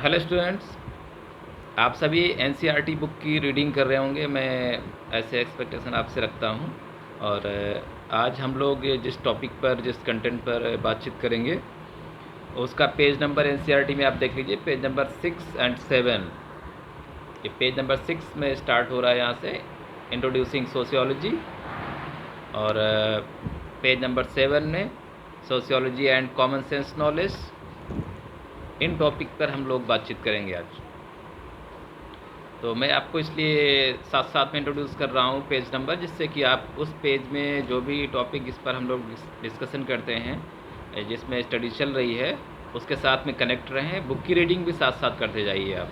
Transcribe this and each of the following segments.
Hello students, आप सभी NCERT book की रीडिंग कर रहे होंगे। मैं ऐसे एक्सपेक्टेशन आपसे रखता हूं। और आज हम लोग जिस टॉपिक पर, जिस कंटेंट पर बातचीत करेंगे, उसका पेज नंबर एनसीईआरटी में आप देख लीजिए, पेज नंबर 6 एंड 7। ये पेज नंबर 6 में स्टार्ट हो रहा है, यहाँ से इंट्रोड्यूसिंग सोशियोलॉजी। और पेज नंबर 7 में sociology and common sense knowledge. In topic पर हम लोग बातचीत करेंगे आज। तो मैं आपको इसलिए साथ साथ में इंट्रोड्यूस कर रहा हूँ पेज नंबर, जिससे कि आप उस पेज में जो भी टॉपिक इस पर हम लोग डिस्कशन करते हैं, जिसमें स्टडी चल रही है, उसके साथ में कनेक्ट रहें। बुक की रीडिंग भी साथ साथ करते जाइए। आप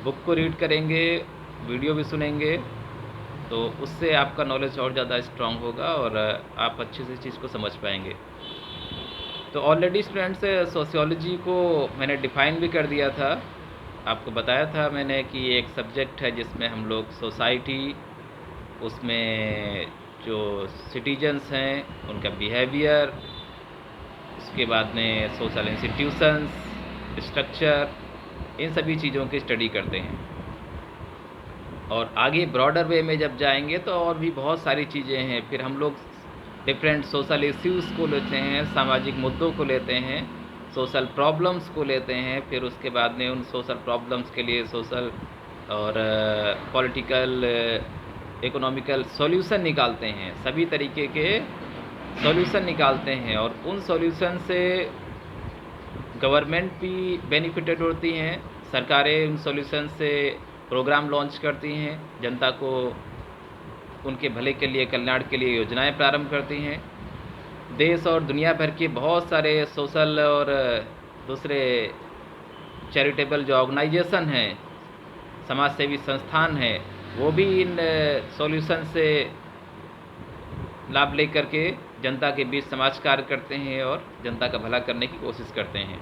बुक को रीड करेंगे, वीडियो भी सुनेंगे, तो उससे आपका नॉलेज और ज़्यादा स्ट्रांग होगा और आप अच्छे से चीज़ को समझ पाएंगे। तो ऑलरेडी स्टूडेंट्स, सोशियोलॉजी को मैंने डिफ़ाइन भी कर दिया था। आपको बताया था मैंने कि ये एक सब्जेक्ट है जिसमें हम लोग सोसाइटी, उसमें जो सिटीजन्स हैं उनका बिहेवियर, उसके बाद में सोशल इंस्टीट्यूशंस, स्ट्रक्चर, इन सभी चीज़ों की स्टडी करते हैं। और आगे ब्रॉडर वे में जब जाएंगे तो और भी बहुत सारी चीज़ें हैं। फिर हम लोग डिफरेंट सोशल इश्यूज़ को लेते हैं, सामाजिक मुद्दों को लेते हैं, सोशल प्रॉब्लम्स को लेते हैं। फिर उसके बाद में उन सोशल प्रॉब्लम्स के लिए सोशल और पॉलिटिकल, इकोनॉमिकल सॉल्यूशन निकालते हैं। सभी तरीके के सॉल्यूशन निकालते हैं और उन सॉल्यूशन से गवर्नमेंट भी बेनिफिटेड होती हैं। सरकारें उन सॉल्यूशन से प्रोग्राम लॉन्च करती हैं, जनता को उनके भले के लिए, कल्याण के लिए योजनाएं प्रारंभ करती हैं। देश और दुनिया भर के बहुत सारे सोशल और दूसरे चैरिटेबल जो ऑर्गेनाइजेशन हैं, समाज सेवी संस्थान हैं, वो भी इन सॉल्यूशन से लाभ लेकर के जनता के बीच समाज कार्य करते हैं और जनता का भला करने की कोशिश करते हैं।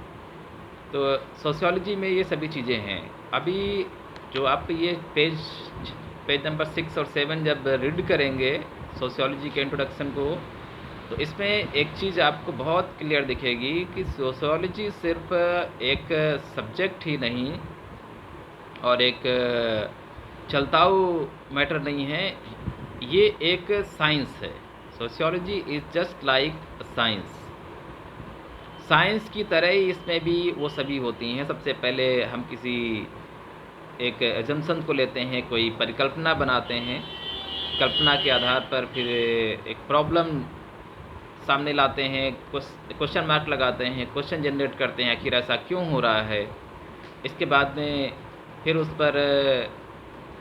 तो सोशियोलॉजी में ये सभी चीज़ें हैं। अभी जो आप ये पेज नंबर 6 और 7 जब रीड करेंगे सोशियोलॉजी के इंट्रोडक्शन को, तो इसमें एक चीज़ आपको बहुत क्लियर दिखेगी कि सोशियोलॉजी सिर्फ एक सब्जेक्ट ही नहीं और एक चलताऊ मैटर नहीं है, ये एक साइंस है। Sociology is just like science. Science की तरह ही इसमें भी वो सभी होती हैं। सबसे पहले हम किसी एक एजम्पशन को लेते हैं, कोई परिकल्पना बनाते हैं, कल्पना के आधार पर फिर एक प्रॉब्लम सामने लाते हैं, क्वेश्चन मार्क लगाते हैं, क्वेश्चन जनरेट करते हैं आखिर ऐसा क्यों हो रहा है। इसके बाद में फिर उस पर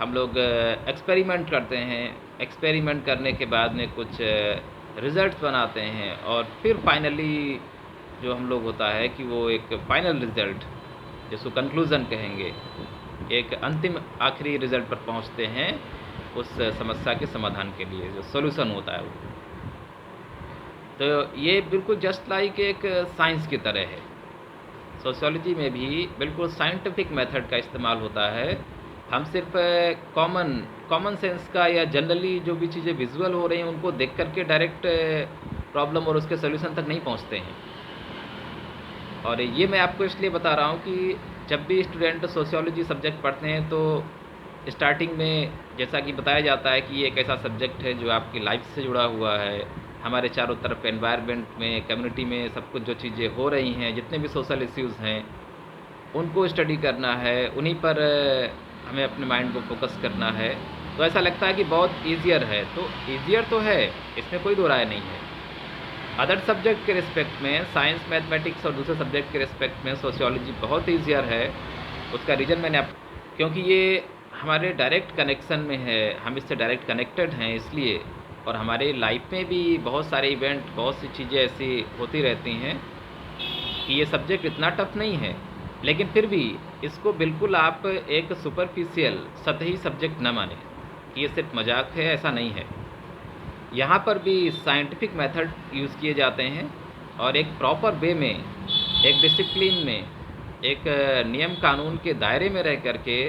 हम लोग एक्सपेरिमेंट करते हैं। एक्सपेरिमेंट करने के बाद में कुछ रिज़ल्ट्स बनाते हैं और फिर फाइनली जो हम लोग होता है कि वो एक फाइनल रिज़ल्ट, जिसको कंक्लूज़न कहेंगे, एक अंतिम आखिरी रिज़ल्ट पर पहुंचते हैं उस समस्या के समाधान के लिए, जो सॉल्यूशन होता है वो। तो ये बिल्कुल जस्ट लाइक एक साइंस की तरह है। सोशियोलॉजी में भी बिल्कुल साइंटिफिक मेथड का इस्तेमाल होता है। हम सिर्फ कॉमन सेंस का या जनरली जो भी चीज़ें विजुअल हो रही हैं उनको देख करके डायरेक्ट प्रॉब्लम और उसके सॉल्यूशन तक नहीं पहुंचते हैं। और ये मैं आपको इसलिए बता रहा हूँ कि जब भी स्टूडेंट सोशियोलॉजी सब्जेक्ट पढ़ते हैं तो स्टार्टिंग में जैसा कि बताया जाता है कि ये एक ऐसा सब्जेक्ट है जो आपकी लाइफ से जुड़ा हुआ है। हमारे चारों तरफ एनवायरनमेंट में, कम्युनिटी में सब कुछ जो चीज़ें हो रही हैं, जितने भी सोशल इश्यूज़ हैं, उनको स्टडी करना है, उन्हीं पर हमें अपने माइंड को फोकस करना है। तो ऐसा लगता है कि बहुत ईजियर है। तो ईजियर तो है, इसमें कोई दो राय नहीं है। अदर सब्जेक्ट के रिस्पेक्ट में, साइंस, मैथमेटिक्स और दूसरे सब्जेक्ट के रिस्पेक्ट में सोशियोलॉजी बहुत ईजियर है। उसका रीज़न मैंने क्योंकि ये हमारे डायरेक्ट कनेक्शन में है, हम इससे डायरेक्ट कनेक्टेड हैं इसलिए। और हमारे लाइफ में भी बहुत सारे इवेंट, बहुत सी चीज़ें ऐसी होती रहती हैं कि ये सब्जेक्ट इतना टफ नहीं है, लेकिन फिर भी इसको बिल्कुल आप एक सुपरफिशियल, सतही सब्जेक्ट न मानें कि ये सिर्फ मजाक है, ऐसा नहीं है। यहाँ पर भी साइंटिफिक मेथड यूज़ किए जाते हैं और एक प्रॉपर वे में, एक डिसिप्लिन में, एक नियम कानून के दायरे में रह करके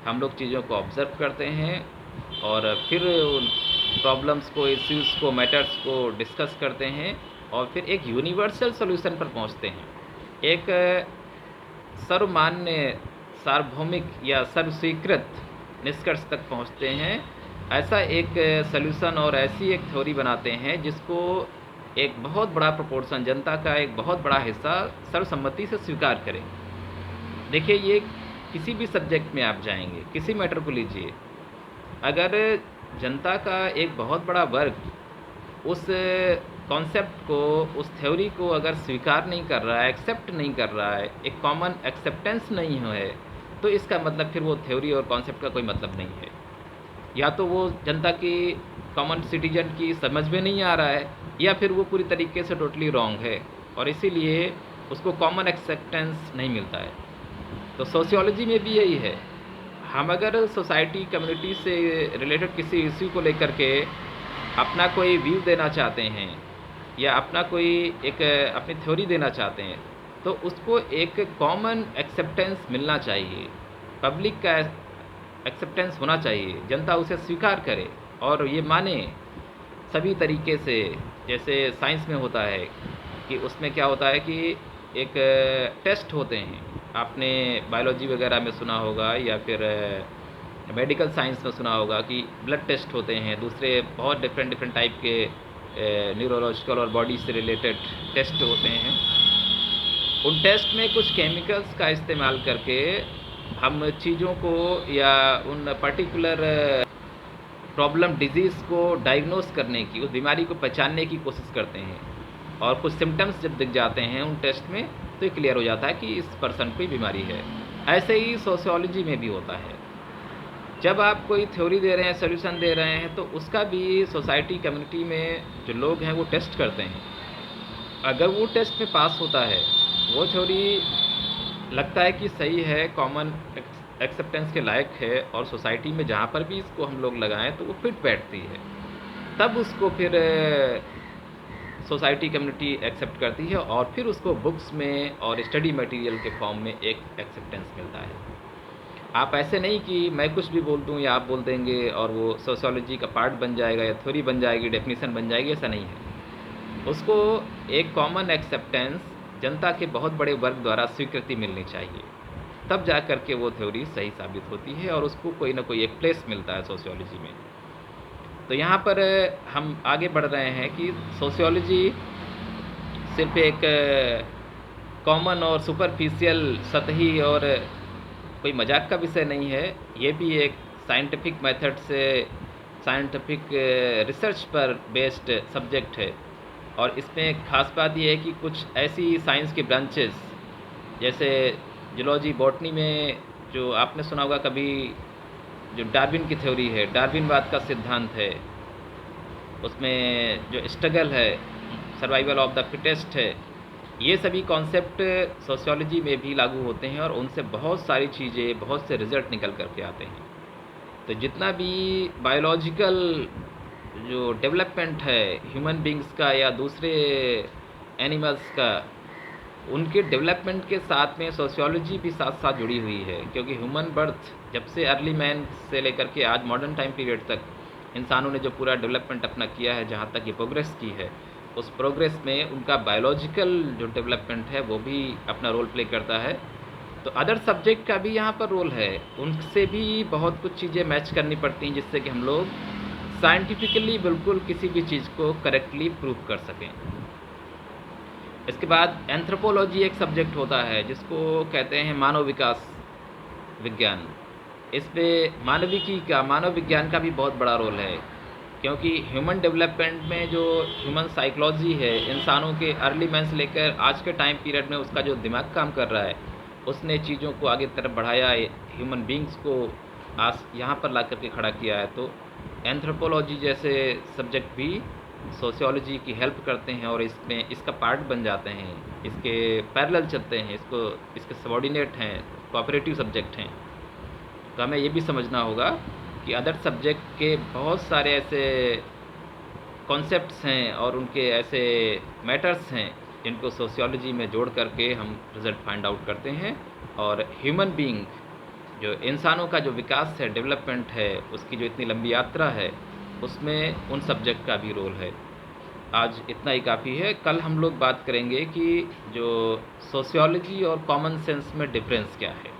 हम लोग चीज़ों को ऑब्ज़र्व करते हैं और फिर उन प्रॉब्लम्स को, इश्यूज़ को, मैटर्स को डिस्कस करते हैं और फिर एक यूनिवर्सल सॉल्यूशन पर पहुंचते हैं। एक सर्वमान्य, सार्वभौमिक या सर्वस्वीकृत निष्कर्ष तक पहुँचते हैं, ऐसा एक सॉल्यूशन और ऐसी एक थ्योरी बनाते हैं जिसको एक बहुत बड़ा प्रोपोर्शन, जनता का एक बहुत बड़ा हिस्सा सर्वसम्मति से स्वीकार करे। देखिए, ये किसी भी सब्जेक्ट में आप जाएंगे, किसी मैटर को लीजिए, अगर जनता का एक बहुत बड़ा वर्ग उस कॉन्सेप्ट को, उस थ्योरी को अगर स्वीकार नहीं कर रहा है, एक्सेप्ट नहीं कर रहा है, एक कॉमन एक्सेप्टेंस नहीं है, तो इसका मतलब फिर वो थ्योरी और कॉन्सेप्ट का कोई मतलब नहीं है। या तो वो जनता की, कॉमन सिटीजन की समझ में नहीं आ रहा है, या फिर वो पूरी तरीके से टोटली रॉन्ग है, और इसीलिए उसको कॉमन एक्सेप्टेंस नहीं मिलता है। तो सोशियोलॉजी में भी यही है। हम अगर सोसाइटी, कम्युनिटी से रिलेटेड किसी इश्यू को लेकर के अपना कोई व्यू देना चाहते हैं, या अपना कोई एक अपनी थ्योरी देना चाहते हैं, तो उसको एक कॉमन एक्सेप्टेंस मिलना चाहिए, पब्लिक का एक्सेप्टेंस होना चाहिए, जनता उसे स्वीकार करे और ये माने सभी तरीके से। जैसे साइंस में होता है कि उसमें क्या होता है कि एक टेस्ट होते हैं, आपने बायोलॉजी वगैरह में सुना होगा, या फिर मेडिकल साइंस में सुना होगा कि ब्लड टेस्ट होते हैं, दूसरे बहुत डिफरेंट टाइप के न्यूरोलॉजिकल और बॉडी से रिलेटेड टेस्ट होते हैं। उन टेस्ट में कुछ केमिकल्स का इस्तेमाल करके हम चीज़ों को या उन पर्टिकुलर प्रॉब्लम, डिजीज़ को डायग्नोस करने की, उस बीमारी को पहचानने की कोशिश करते हैं, और कुछ सिम्टम्स जब दिख जाते हैं उन टेस्ट में, तो ये क्लियर हो जाता है कि इस पर्सन को बीमारी है। ऐसे ही सोशियोलॉजी में भी होता है। जब आप कोई थ्योरी दे रहे हैं, सॉल्यूशन दे रहे हैं, तो उसका भी सोसाइटी, कम्युनिटी में जो लोग हैं वो टेस्ट करते हैं। अगर वो टेस्ट में पास होता है, वो थ्योरी लगता है कि सही है, कॉमन एक्सेप्टेंस के लायक है, और सोसाइटी में जहाँ पर भी इसको हम लोग लगाएं तो वो फिट बैठती है, तब उसको फिर सोसाइटी, कम्युनिटी एक्सेप्ट करती है, और फिर उसको बुक्स में और स्टडी मटेरियल के फॉर्म में एक एक्सेप्टेंस मिलता है। आप ऐसे नहीं कि मैं कुछ भी बोल दूं या आप बोल देंगे और वो सोशियोलॉजी का पार्ट बन जाएगा, या थ्योरी बन जाएगी, डेफिनेशन बन जाएगी, ऐसा नहीं है। उसको एक कॉमन एक्सेप्टेंस, जनता के बहुत बड़े वर्ग द्वारा स्वीकृति मिलनी चाहिए, तब जा कर के वो थ्योरी सही साबित होती है, और उसको कोई ना कोई एक प्लेस मिलता है सोशियोलॉजी में। तो यहाँ पर हम आगे बढ़ रहे हैं कि सोशियोलॉजी सिर्फ एक कॉमन और सुपरफिशियल, सतही और कोई मजाक का विषय नहीं है। ये भी एक साइंटिफिक मेथड से, साइंटिफिक रिसर्च पर बेस्ड सब्जेक्ट है, और इसमें खास बात ये है कि कुछ ऐसी साइंस की ब्रांचेस, जैसे जूलॉजी, बॉटनी में जो आपने सुना होगा कभी, जो डार्विन की थ्योरी है, डार्विनवाद का सिद्धांत है, उसमें जो स्ट्रगल है, सर्वाइवल ऑफ द फिटेस्ट है, ये सभी कॉन्सेप्ट सोशियोलॉजी में भी लागू होते हैं, और उनसे बहुत सारी चीज़ें, बहुत से रिजल्ट निकल करके आते हैं। तो जितना भी बायोलॉजिकल जो डेवलपमेंट है ह्यूमन बींग्स का या दूसरे एनिमल्स का, उनके डेवलपमेंट के साथ में सोशियोलॉजी भी साथ साथ जुड़ी हुई है, क्योंकि ह्यूमन बर्थ जब से अर्ली मैन से लेकर के आज मॉडर्न टाइम पीरियड तक इंसानों ने जो पूरा डेवलपमेंट अपना किया है, जहाँ तक ये प्रोग्रेस की है, उस प्रोग्रेस में उनका बायोलॉजिकल जो डेवलपमेंट है वो भी अपना रोल प्ले करता है। तो अदर सब्जेक्ट का भी यहाँ पर रोल है, उनसे भी बहुत कुछ चीज़ें मैच करनी पड़ती हैं, जिससे कि हम लोग साइंटिफिकली बिल्कुल किसी भी चीज़ को करेक्टली प्रूव कर सकें। इसके बाद एंथ्रोपोलॉजी एक सब्जेक्ट होता है जिसको कहते हैं मानव विकास विज्ञान। इसमें मानव विज्ञान का भी बहुत बड़ा रोल है, क्योंकि ह्यूमन डेवलपमेंट में जो ह्यूमन साइकोलॉजी है, इंसानों के अर्ली मैन से लेकर आज के टाइम पीरियड में उसका जो दिमाग काम कर रहा है, उसने चीज़ों को आगे तरफ बढ़ाया, ह्यूमन बींग्स को आज यहाँ पर ला करके खड़ा किया है। तो एंथ्रोपोलॉजी जैसे सब्जेक्ट भी सोशियोलॉजी की हेल्प करते हैं, और इसमें इसका पार्ट बन जाते हैं, इसके पैरेलल चलते हैं, इसके सबॉर्डिनेट हैं, कोऑपरेटिव सब्जेक्ट हैं। तो हमें ये भी समझना होगा कि अदर सब्जेक्ट के बहुत सारे ऐसे कॉन्सेप्ट्स हैं और उनके ऐसे मैटर्स हैं जिनको सोशियोलॉजी में जोड़ करके हम रिज़ल्ट फाइंड आउट करते हैं। और ह्यूमन बीइंग, जो इंसानों का जो विकास है, डेवलपमेंट है, उसकी जो इतनी लंबी यात्रा है, उसमें उन सब्जेक्ट का भी रोल है। आज इतना ही काफ़ी है। कल हम लोग बात करेंगे कि जो सोशियोलॉजी और कॉमन सेंस में डिफरेंस क्या है।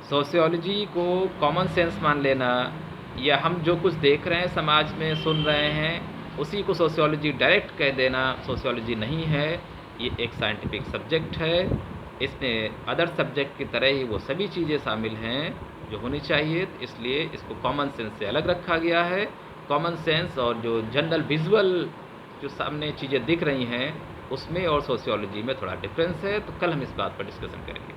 सोशियोलॉजी को कॉमन सेंस मान लेना, या हम जो कुछ देख रहे हैं समाज में, सुन रहे हैं, उसी को सोशियोलॉजी डायरेक्ट कह देना सोशियोलॉजी नहीं है। ये एक साइंटिफिक सब्जेक्ट है। इसमें अदर सब्जेक्ट की तरह ही वो सभी चीज़ें शामिल हैं जो होनी चाहिए, इसलिए इसको कॉमन सेंस से अलग रखा गया है। कॉमन सेंस और जो जनरल विजुअल जो सामने चीज़ें दिख रही हैं, उसमें और सोशियोलॉजी में थोड़ा डिफरेंस है। तो कल हम इस बात पर डिस्कशन करेंगे।